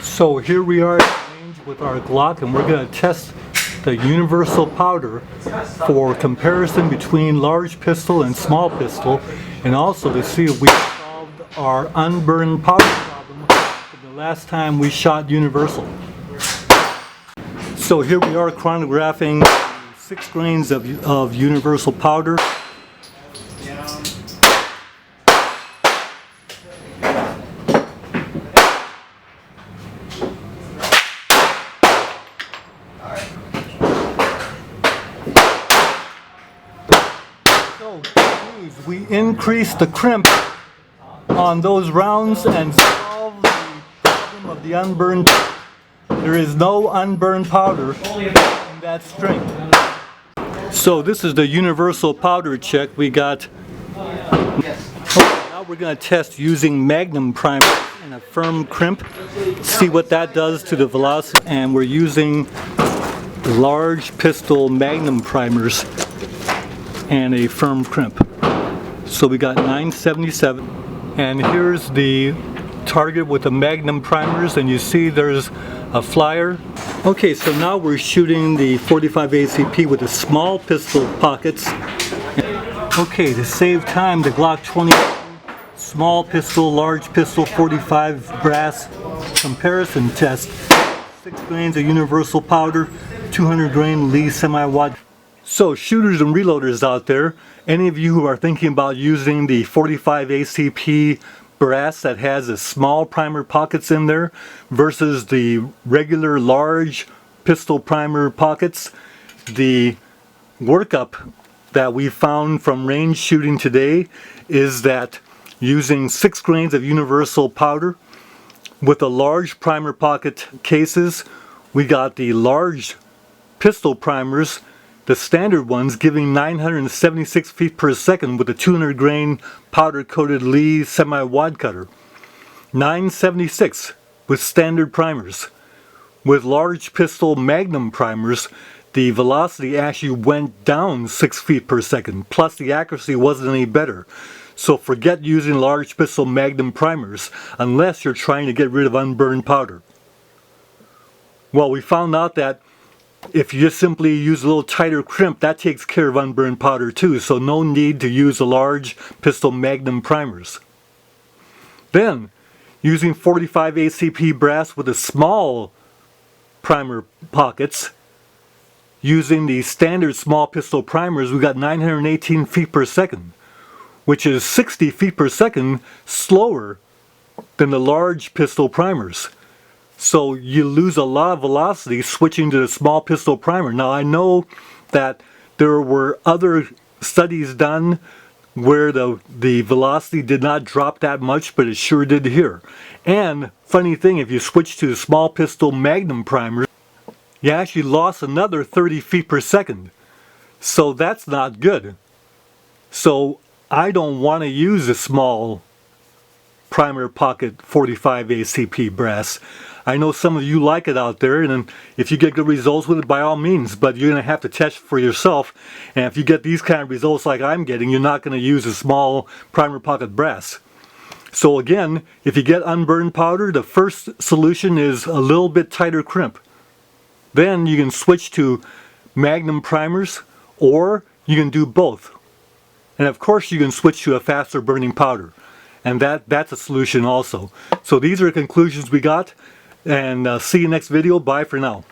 So here we are at range with our Glock, and we're going to test the universal powder for comparison between large pistol and small pistol, and also to see if we solved our unburned powder problem from the last time we shot universal. So here we are chronographing 6 grains of universal powder. So we increased the crimp on those rounds and solved the problem of the unburned. There is no unburned powder in that string. So this is the universal powder check. We got. Now we're going to test using Magnum primer and a firm crimp. See what that does to the velocity. And we're using large pistol Magnum primers and a firm crimp. So we got 977, and here's the target with the Magnum primers, and you see there's a flyer. Okay, so now we're shooting the 45 ACP with the small pistol pockets. Okay, to save time, the Glock 20 small pistol, large pistol, 45 brass comparison test. 6 grains of universal powder, 200 grain Lee semi-wad. So shooters and reloaders out there, any of you who are thinking about using the 45 ACP brass that has a small primer pockets in there versus the regular large pistol primer pockets, the workup that we found from range shooting today is that using 6 grains of universal powder with the large primer pocket cases, we got the large pistol primers, the standard ones, giving 976 feet per second with a 200 grain powder coated Lee semi-wad cutter. 976 with standard primers. With large pistol Magnum primers, the velocity actually went down 6 feet per second, plus the accuracy wasn't any better. So forget using large pistol Magnum primers unless you're trying to get rid of unburned powder. Well, we found out that if you just simply use a little tighter crimp, that takes care of unburned powder too, so no need to use the large pistol Magnum primers. Then, using 45 ACP brass with the small primer pockets, using the standard small pistol primers, we got 918 feet per second, which is 60 feet per second slower than the large pistol primers. So you lose a lot of velocity switching to the small pistol primer. Now I know that there were other studies done where the velocity did not drop that much, but it sure did here. And funny thing, if you switch to the small pistol Magnum primer, you actually lost another 30 feet per second. So that's not good. So I don't want to use a small primer pocket 45 ACP brass. I know some of you like it out there, and if you get good results with it, by all means, but you're going to have to test for yourself. And if you get these kind of results like I'm getting, you're not going to use a small primer pocket brass. So again, if you get unburned powder, the first solution is a little bit tighter crimp. Then you can switch to Magnum primers, or you can do both. And of course you can switch to a faster burning powder. And that's a solution also. So these are the conclusions we got. And see you next video. Bye for now.